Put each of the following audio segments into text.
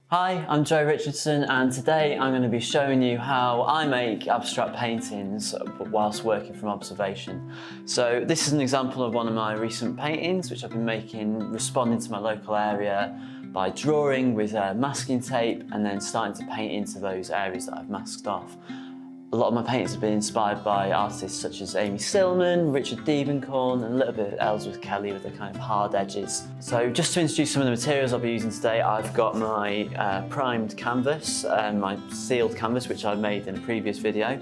Hi, I'm Joe Richardson and today I'm going to be showing you how I make abstract paintings whilst working from observation. So this is an example of one of my recent paintings which I've been making responding to my local area by drawing with masking tape and then starting to paint into those areas that I've masked off. A lot of my paintings have been inspired by artists such as Amy Silman, Richard Devencorn and a little bit of Ellsworth Kelly with the kind of hard edges. So just to introduce some of the materials I'll be using today, I've got my primed canvas, my sealed canvas which I made in a previous video.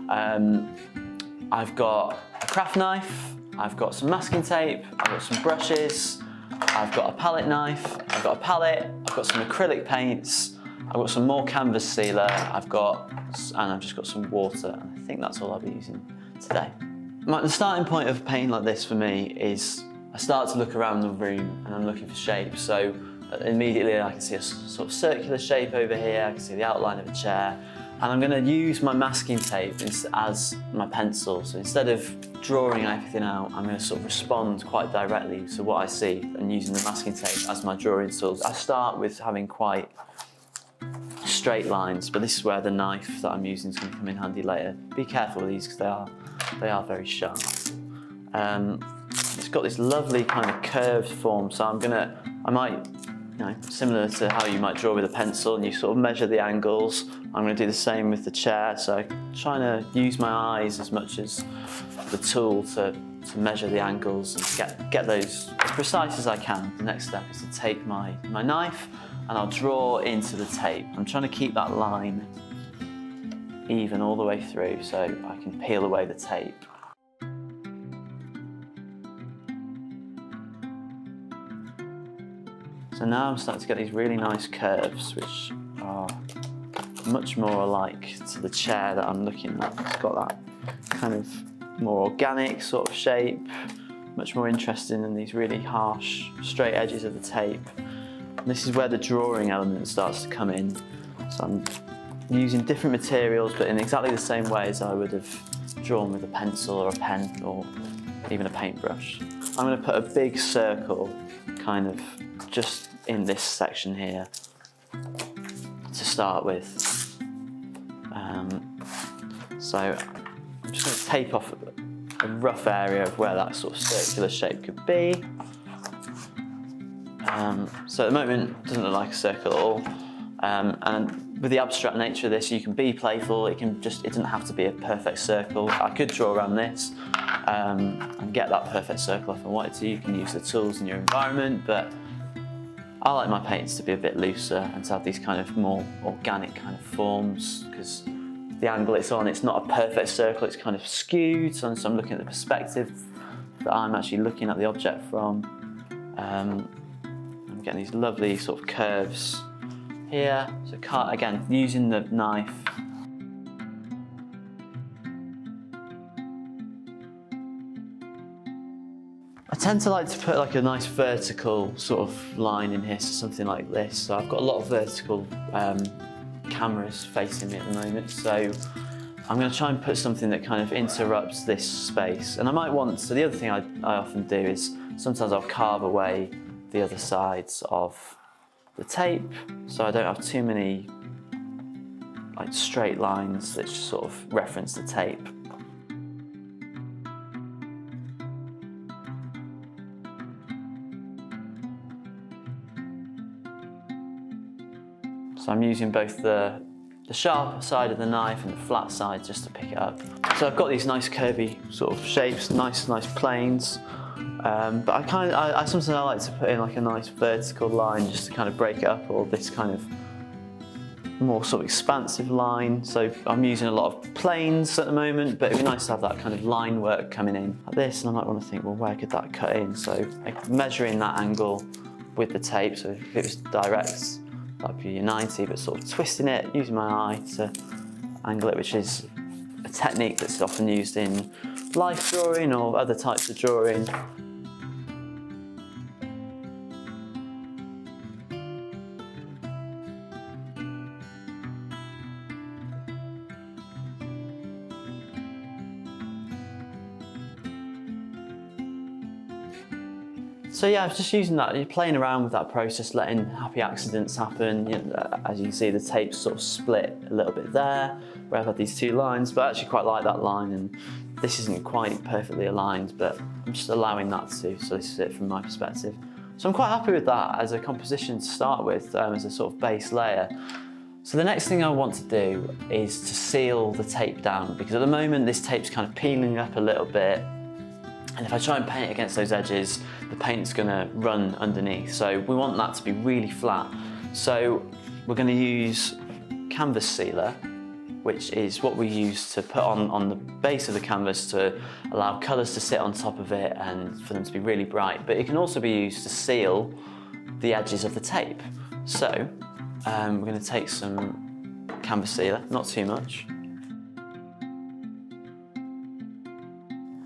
I've got a craft knife, I've got some masking tape, I've got some brushes, I've got a palette knife, I've got a palette, I've got some acrylic paints, I've got some more canvas sealer, and I've just got some water, and I think that's all I'll be using today. The starting point of painting like this for me is I start to look around the room and I'm looking for shapes. So immediately I can see a sort of circular shape over here, I can see the outline of a chair, and I'm going to use my masking tape as my pencil. So instead of drawing everything out, I'm going to sort of respond quite directly to what I see and using the masking tape as my drawing tools. I start with having quite straight lines, but this is where the knife that I'm using is going to come in handy later. Be careful with these because they are very sharp. It's got this lovely kind of curved form, so I might, similar to how you might draw with a pencil and you sort of measure the angles, I'm going to do the same with the chair. So I'm trying to use my eyes as much as the tool to measure the angles and get those as precise as I can. The next step is to take my knife and I'll draw into the tape. I'm trying to keep that line even all the way through so I can peel away the tape. So now I'm starting to get these really nice curves which are much more alike to the chair that I'm looking at. It's got that kind of more organic sort of shape, much more interesting than these really harsh straight edges of the tape. And this is where the drawing element starts to come in. So I'm using different materials but in exactly the same way as I would have drawn with a pencil or a pen or even a paintbrush. I'm going to put a big circle kind of just in this section here to start with. So I'm just going to tape off a rough area of where that sort of circular shape could be. So at the moment it doesn't look like a circle at all, and with the abstract nature of this you can be playful. It doesn't have to be a perfect circle. I could draw around this and get that perfect circle if I wanted to. You can use the tools in your environment, but I like my paintings to be a bit looser and to have these kind of more organic kind of forms, because the angle it's on, it's not a perfect circle, it's kind of skewed, so I'm looking at the perspective that I'm actually looking at the object from. I'm getting these lovely sort of curves here. So again, using the knife. I tend to like to put like a nice vertical sort of line in here, so something like this. So I've got a lot of vertical cameras facing me at the moment, so I'm going to try and put something that kind of interrupts this space. And I might so the other thing I often do is sometimes I'll carve away the other sides of the tape so I don't have too many like straight lines that just sort of reference the tape. So I'm using both the sharp side of the knife and the flat side just to pick it up. So I've got these nice curvy sort of shapes, nice planes. But sometimes I like to put in like a nice vertical line just to kind of break it up, or this kind of more sort of expansive line. So I'm using a lot of planes at the moment, but it'd be nice to have that kind of line work coming in like this, and I might want to think, well, where could that cut in? So measuring that angle with the tape, so if it was direct, that'd be a 90, but sort of twisting it, using my eye to angle it, which is a technique that's often used in life drawing or other types of drawing. So yeah, I was just using that, playing around with that process, letting happy accidents happen. You know, as you can see, the tape's sort of split a little bit there, where I've had these two lines, but I actually quite like that line, and this isn't quite perfectly aligned, but I'm just allowing that to, so this is it from my perspective. So I'm quite happy with that as a composition to start with, as a sort of base layer. So the next thing I want to do is to seal the tape down, because at the moment this tape's kind of peeling up a little bit, and if I try and paint against those edges, the paint's gonna run underneath. So we want that to be really flat. So we're gonna use canvas sealer, which is what we use to put on the base of the canvas to allow colours to sit on top of it and for them to be really bright. But it can also be used to seal the edges of the tape. So we're gonna take some canvas sealer, not too much.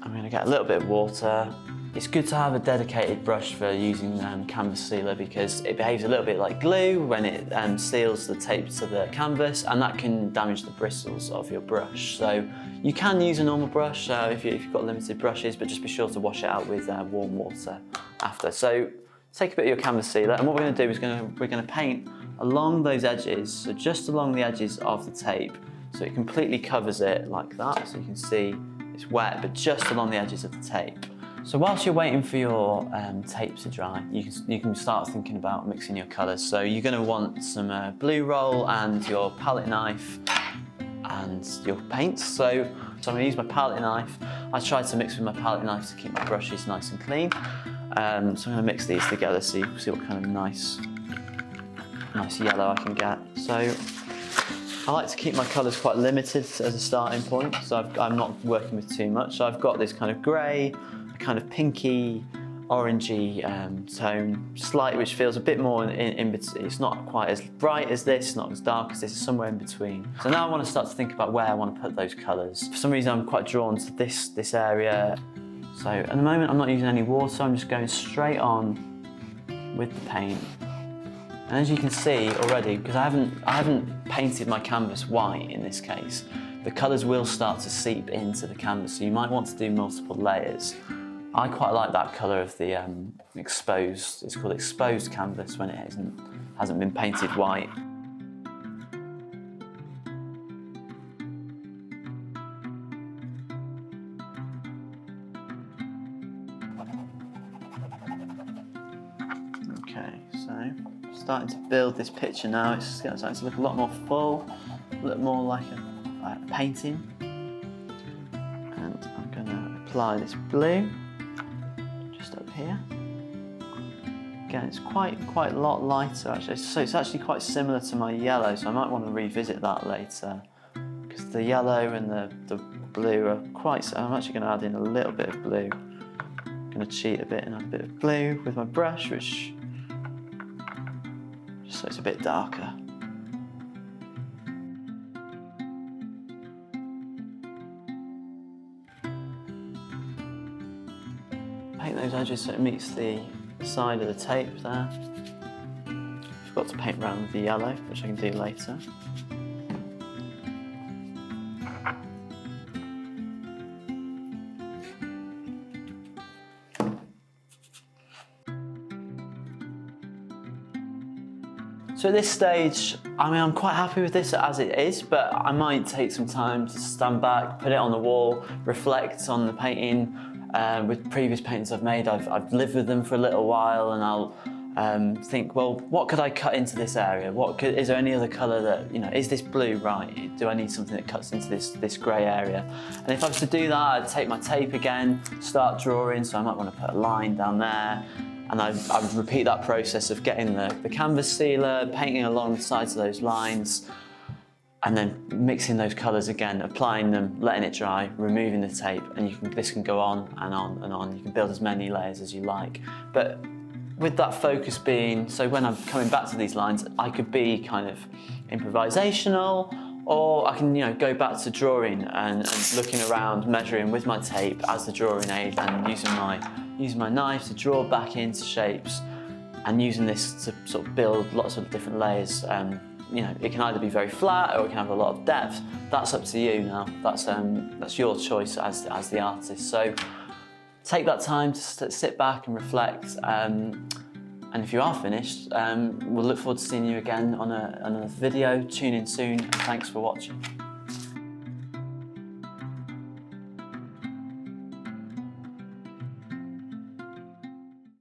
I'm going to get a little bit of water. It's good to have a dedicated brush for using canvas sealer because it behaves a little bit like glue when it seals the tape to the canvas, and that can damage the bristles of your brush. So you can use a normal brush if you've got limited brushes, but just be sure to wash it out with warm water after. So take a bit of your canvas sealer, and what we're going to do is we're going to paint along those edges, so just along the edges of the tape, so it completely covers it like that, so you can see it's wet, but just along the edges of the tape. So whilst you're waiting for your tape to dry, you can start thinking about mixing your colours. So you're going to want some blue roll and your palette knife and your paints. So I'm going to use my palette knife. I try to mix with my palette knife to keep my brushes nice and clean. So I'm going to mix these together so you can see what kind of nice yellow I can get. So I like to keep my colours quite limited as a starting point, so I'm not working with too much. So I've got this kind of grey, a kind of pinky, orangey tone, slight, which feels a bit more in between. It's not quite as bright as this, not as dark as this, it's somewhere in between. So now I want to start to think about where I want to put those colours. For some reason I'm quite drawn to this area. So at the moment I'm not using any water, I'm just going straight on with the paint. And as you can see already, because I haven't painted my canvas white in this case, the colours will start to seep into the canvas, so you might want to do multiple layers. I quite like that colour of the exposed, it's called exposed canvas when it hasn't been painted white. Okay, so starting to build this picture now. It's starting to look a lot more full, a little more like a painting. And I'm going to apply this blue just up here. Again, it's quite a lot lighter actually. So it's actually quite similar to my yellow, so I might want to revisit that later because the yellow and the blue are quite. So I'm actually going to add in a little bit of blue. I'm going to cheat a bit and add a bit of blue with my brush, which so it's a bit darker. Paint those edges so it meets the side of the tape there. Forgot to paint around with the yellow, which I can do later. So at this stage, I mean, I'm quite happy with this as it is, but I might take some time to stand back, put it on the wall, reflect on the painting. With previous paintings I've made, I've lived with them for a little while, and I'll think, well, what could I cut into this area? Is there any other colour that, you know, is this blue right? Do I need something that cuts into this grey area? And if I was to do that, I'd take my tape again, start drawing, so I might want to put a line down there. And I would repeat that process of getting the canvas sealer, painting along the sides of those lines, and then mixing those colours again, applying them, letting it dry, removing the tape, and this can go on and on and on. You can build as many layers as you like. But with that focus being, so when I'm coming back to these lines, I could be kind of improvisational, or I can, you know, go back to drawing and looking around, measuring with my tape as the drawing aid, and using my knife to draw back into shapes, and using this to sort of build lots of different layers. You know, it can either be very flat or it can have a lot of depth. That's up to you now. That's your choice as the artist. So take that time to sit back and reflect. And if you are finished, we'll look forward to seeing you again on another video. Tune in soon, and thanks for watching.